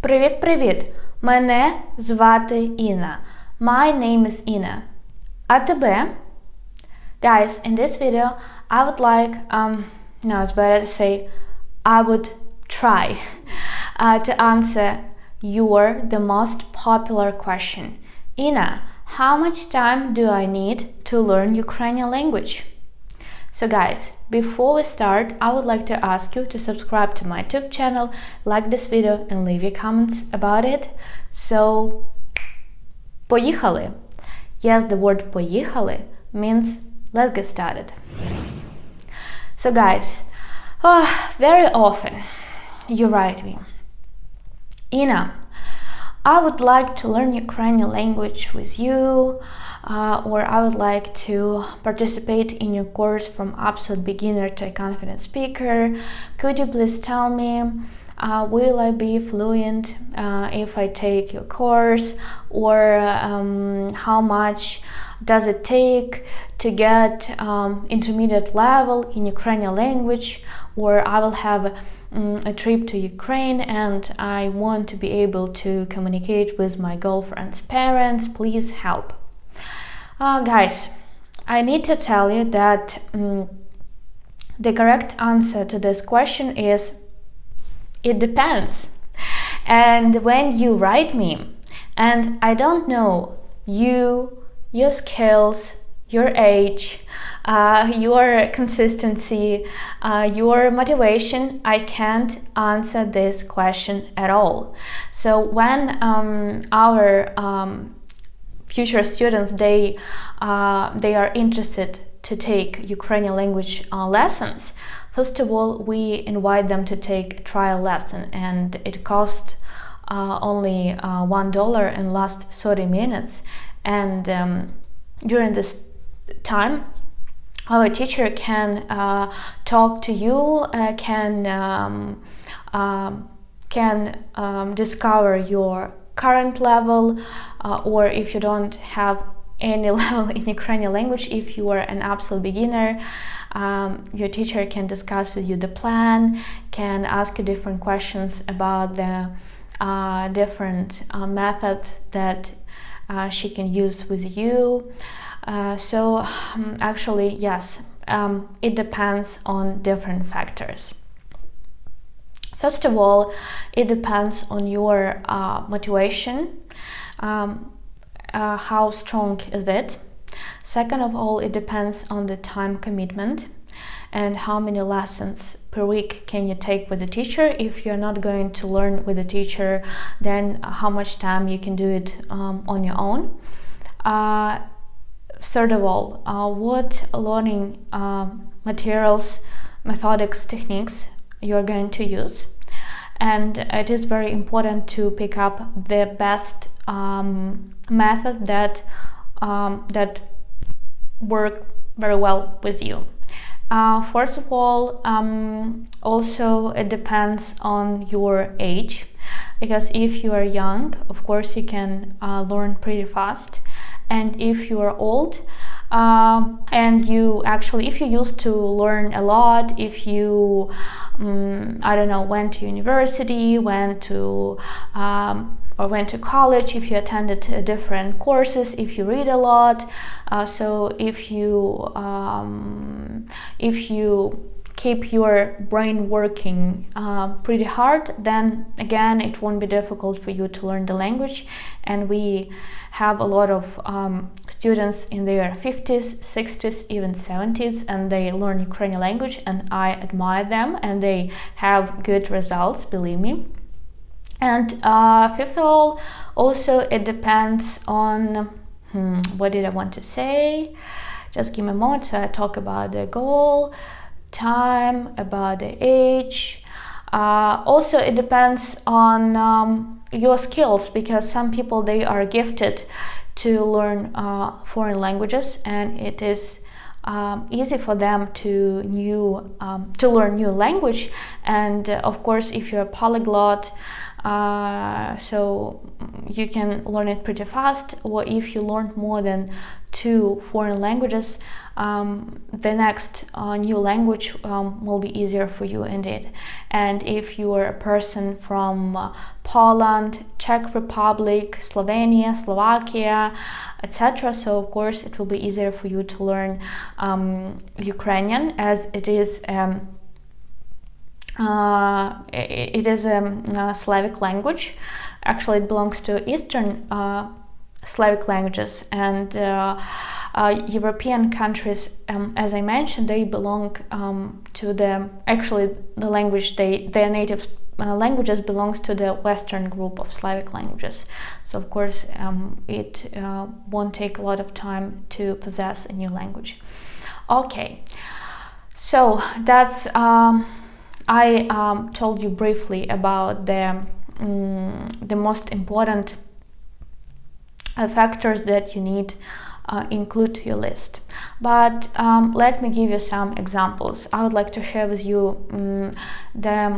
Привіт-привіт! Мене звати Інна. My name is Inna. А тебе? Guys, in this video, I would like, no, it's better to say, I would try to answer the most popular question. Inna, how much time do I need to learn Ukrainian language? So guys, before we start, I would like to ask you to subscribe to my YouTube channel, like this video and leave your comments about it. So, поїхали. Yes, the word поїхали means let's get started. So guys, very often you write me, Inna, I would like to learn Ukrainian language with you, or I would like to participate in your course from absolute beginner to a confident speaker. Could you please tell me, will I be fluent if I take your course, or how much does it take to get intermediate level in Ukrainian language, or I will have a trip to Ukraine and I want to be able to communicate with my girlfriend's parents. Please help. Guys, I need to tell you that the correct answer to this question is it depends. And when you write me and I don't know you, your skills, your age, your consistency, your motivation, I can't answer this question at all. So when our future students they are interested to take Ukrainian language lessons, first of all we invite them to take a trial lesson, and it costs only $1 and lasts 30 minutes. And during this time our teacher can talk to you, can discover your current level, or if you don't have any level in Ukrainian language, if you are an absolute beginner, your teacher can discuss with you the plan, can ask you different questions about the different methods that she can use with you. So actually, yes, it depends on different factors. First of all, it depends on your motivation, how strong is it. Second of all, it depends on the time commitment and how many lessons per week can you take with the teacher. If you're not going to learn with the teacher, then how much time you can do it on your own. Third of all, what learning materials, methodics, techniques you're going to use. And it is very important to pick up the best method that work very well with you. First of all, also it depends on your age, because if you are young, of course you can learn pretty fast. And if you are old, and if you used to learn a lot, if you, I don't know, went to university, went to college, if you attended different courses, if you read a lot, so if you keep your brain working pretty hard, then again it won't be difficult for you to learn the language. And we have a lot of students in their 50s, 60s, even 70s, and they learn Ukrainian language, and I admire them, and they have good results, believe me. And fifth of all, also it depends on, what did I want to say? Just give me a moment. So I talk about the goal, time, about the age. Also it depends on your skills, because some people they are gifted to learn foreign languages, and it is easy for them to learn new language. And of course, if you're a polyglot, so you can learn it pretty fast, or if you learn more than 2 foreign languages, the next new language will be easier for you indeed. And if you are a person from Poland, Czech Republic, Slovenia, Slovakia, etc., so of course it will be easier for you to learn Ukrainian, as it is a Slavic language. Actually, it belongs to Eastern Slavic languages, and European countries, as I mentioned, they belong to the language, their native languages belongs to the Western group of Slavic languages. So of course it won't take a lot of time to possess a new language. Okay, so that's I told you briefly about the most important factors that you need include to your list. But let me give you some examples. I would like to share with you the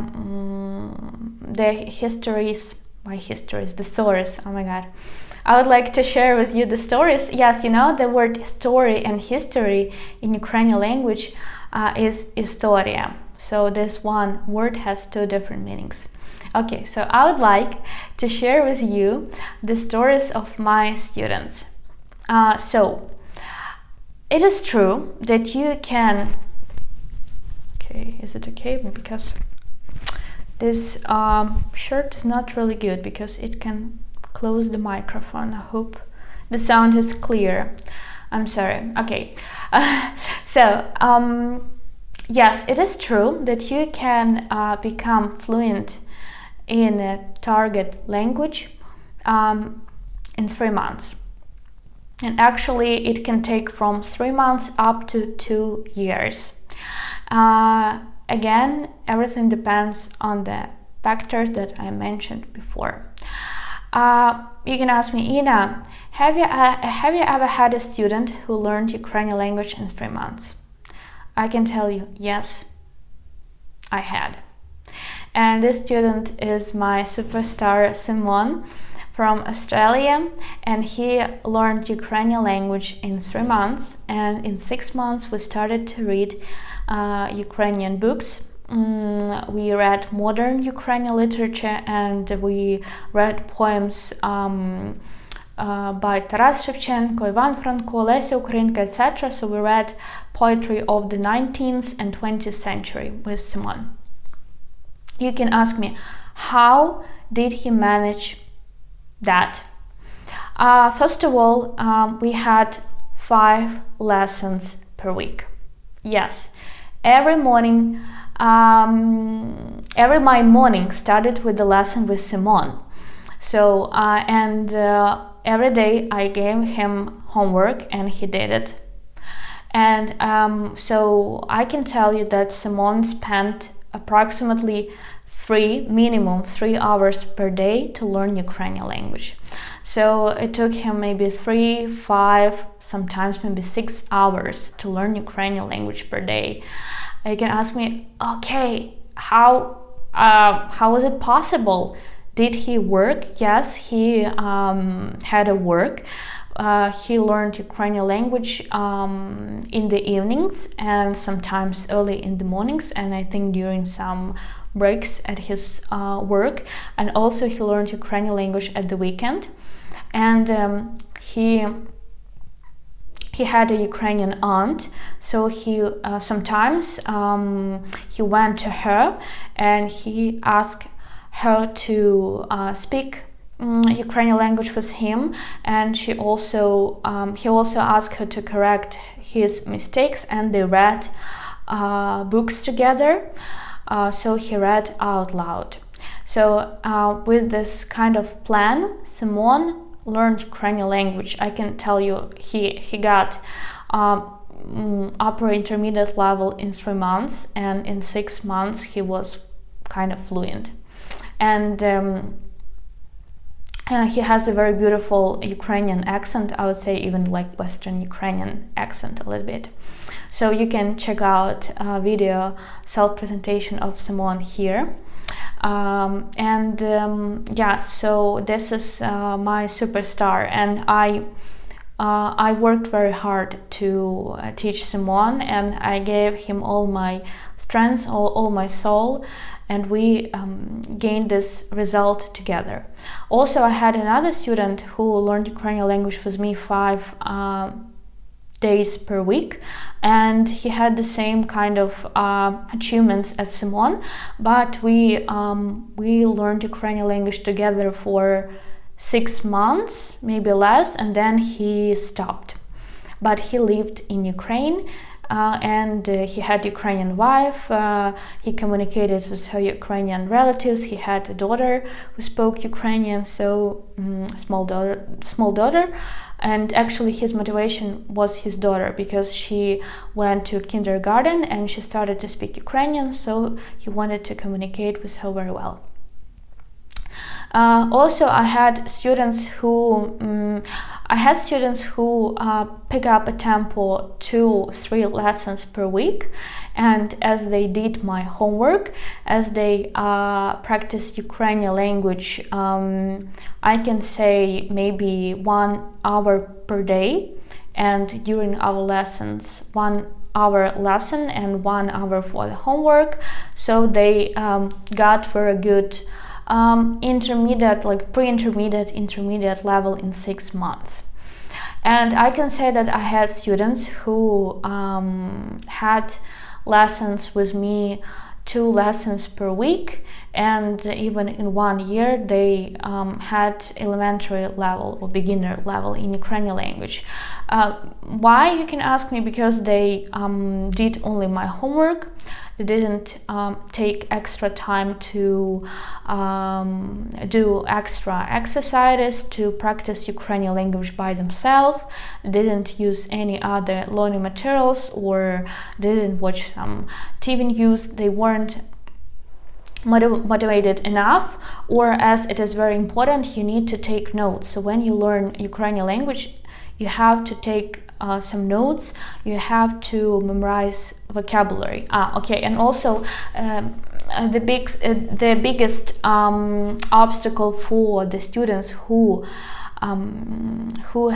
stories. Oh my god. I would like to share with you the stories. Yes, you know, the word story and history in Ukrainian language is istoria. So this one word has 2 different meanings. Okay, so I would like to share with you the stories of my students. So it is true that you can... Okay, is it okay? Because this shirt is not really good because it can close the microphone. I hope the sound is clear. I'm sorry. Okay. So yes, it is true that you can become fluent in a target language in 3 months. And actually it can take from 3 months up to 2 years. Again, everything depends on the factors that I mentioned before. You can ask me, Ina, have you ever had a student who learned Ukrainian language in 3 months? I can tell you, yes, I had. And this student is my superstar Simon from Australia, and he learned Ukrainian language in 3 months, and in 6 months we started to read Ukrainian books. We read modern Ukrainian literature, and we read poems by Taras Shevchenko, Ivan Franko, Lesia Ukrainka, etc. So we read poetry of the 19th and 20th century with Simon. You can ask me, how did he manage that? First of all, we had 5 lessons per week. Yes, every morning, my morning started with the lesson with Simon. So, every day I gave him homework and he did it. And so I can tell you that Simon spent approximately minimum 3 hours per day to learn Ukrainian language. So it took him maybe 3, 5, sometimes maybe 6 hours to learn Ukrainian language per day. You can ask me, okay, how was it possible? Did he work? Yes, he had a work. He learned Ukrainian language in the evenings and sometimes early in the mornings, and I think during some breaks at his work. And also he learned Ukrainian language at the weekend. And he had a Ukrainian aunt, so he sometimes he went to her and he asked her to speak Ukrainian language with him, and he also asked her to correct his mistakes, and they read books together. So he read out loud. So with this kind of plan, Simon learned Ukrainian language. I can tell you he got upper intermediate level in 3 months, and in 6 months he was kind of fluent. And he has a very beautiful Ukrainian accent, I would say even like Western Ukrainian accent a little bit. So you can check out a video self-presentation of Simon here. Yeah, so this is my superstar, and I worked very hard to teach Simon, and I gave him all my strength, all my soul, and we gained this result together. Also, I had another student who learned Ukrainian language with me 5 days per week, and he had the same kind of achievements as Simon, but we learned Ukrainian language together for 6 months, maybe less, and then he stopped. But he lived in Ukraine, and he had Ukrainian wife. He communicated with her Ukrainian relatives. He had a daughter who spoke Ukrainian, so small daughter. And actually his motivation was his daughter, because she went to kindergarten and she started to speak Ukrainian, so he wanted to communicate with her very well. Also, I had students who pick up a tempo 2-3 lessons per week, and as they did my homework, as they practice Ukrainian language, I can say maybe 1 hour per day, and during our lessons 1 hour lesson and 1 hour for the homework. So they got very good intermediate, like pre-intermediate, intermediate level in 6 months. And I can say that I had students who had lessons with me 2 lessons per week, and even in 1 year they had elementary level or beginner level in Ukrainian language. Why, you can ask me? Because they did only my homework. They didn't take extra time to do extra exercises to practice Ukrainian language by themselves. They didn't use any other learning materials, or didn't watch some TV news. They weren't motivated enough, or as it is very important, you need to take notes. So when you learn Ukrainian language, you have to take some notes, you have to memorize vocabulary. Okay, and also the biggest obstacle for the students who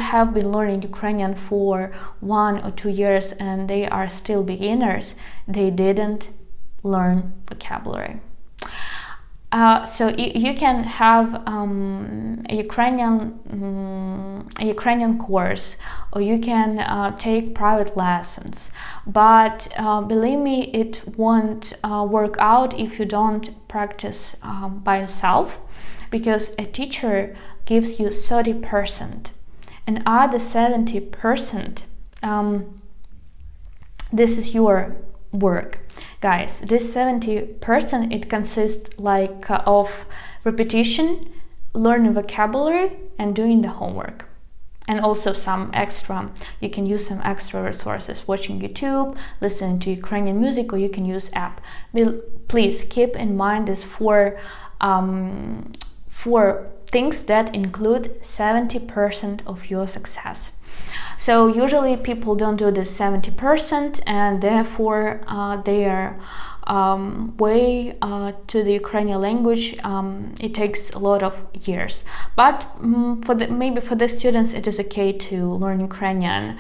have been learning Ukrainian for 1 or 2 years and they are still beginners, they didn't learn vocabulary. So you can have a Ukrainian course, or you can take private lessons, but believe me, it won't work out if you don't practice by yourself, because a teacher gives you 30%, and other 70%, this is your work. Guys, this 70%, it consists of repetition, learning vocabulary, and doing the homework. And also some extra, you can use some extra resources, watching YouTube, listening to Ukrainian music, or you can use app. Please keep in mind this four things that include 70% of your success. So usually people don't do this 70%, and therefore their way to the Ukrainian language, it takes a lot of years. But maybe for the students it is okay to learn Ukrainian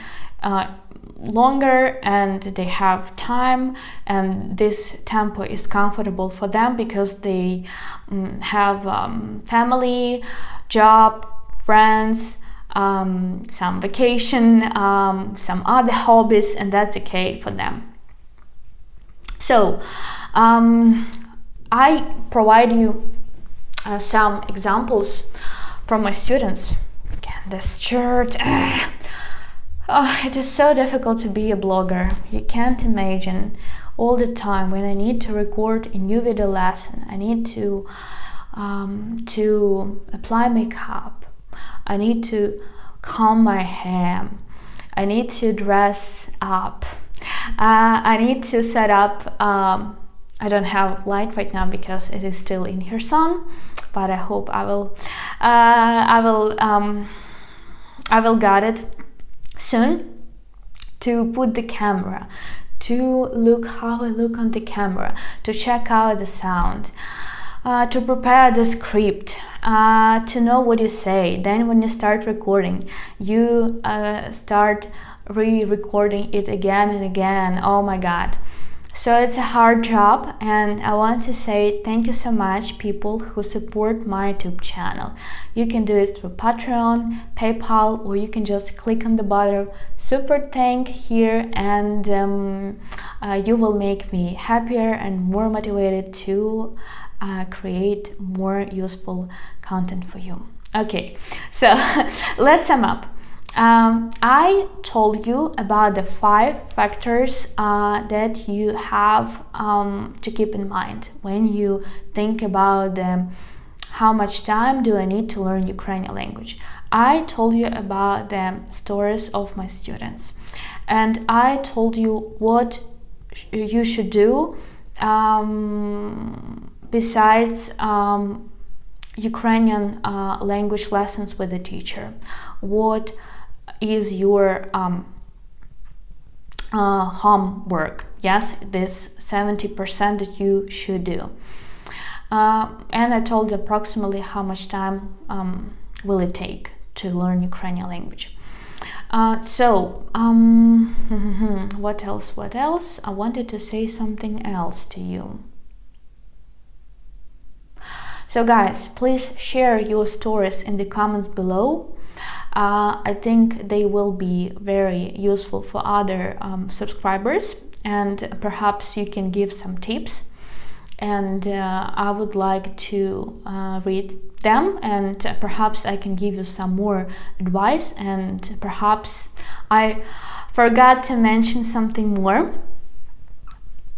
longer, and they have time, and this tempo is comfortable for them because they have family, job, friends, some vacation, some other hobbies, and that's okay for them. So I provide you some examples from my students. Again, this shirt. It is so difficult to be a blogger. You can't imagine all the time when I need to record a new video lesson. I need to apply makeup. I need to comb my hair. I need to dress up. I need to set up. I don't have light right now because it is still in Kherson, but I hope I will get it soon. To put the camera, to look how I look on the camera, to check out the sound. to prepare the script, to know what you say. Then when you start recording, you start re-recording it again and again. Oh my god. So it's a hard job, and I want to say thank you so much, people who support my YouTube channel. You can do it through Patreon, PayPal, or you can just click on the button super thank here, and you will make me happier and more motivated to create more useful content for you. Okay, so let's sum up. I told you about the 5 factors that you have to keep in mind when you think about how much time do I need to learn Ukrainian language. I told you about the stories of my students, and I told you what you should do besides Ukrainian language lessons with the teacher. What is your homework? Yes, this 70% that you should do. And I told approximately how much time will it take to learn Ukrainian language. What else? I wanted to say something else to you. So guys, please share your stories in the comments below. I think they will be very useful for other subscribers, and perhaps you can give some tips, and I would like to read them, and perhaps I can give you some more advice, and perhaps I forgot to mention something more.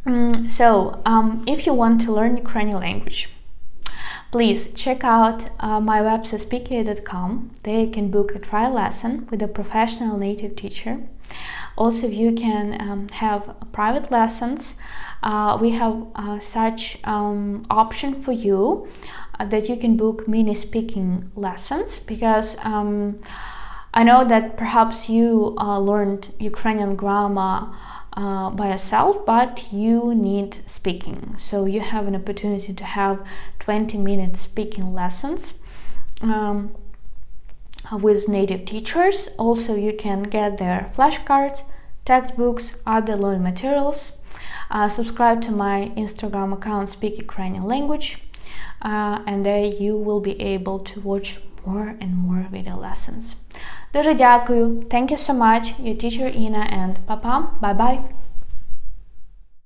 If you want to learn Ukrainian language, please check out my website speakia.com. There you can book a trial lesson with a professional native teacher. Also, you can have private lessons. We have such option for you that you can book mini speaking lessons, because I know that perhaps you learned Ukrainian grammar by yourself, but you need speaking. So you have an opportunity to have 20-minute speaking lessons with native teachers. Also, you can get their flashcards, textbooks, other learning materials. Subscribe to my Instagram account, Speak Ukrainian Language, and there you will be able to watch more and more video lessons. Дуже дякую. Thank you so much. Your teacher Ina, and papa. Bye bye.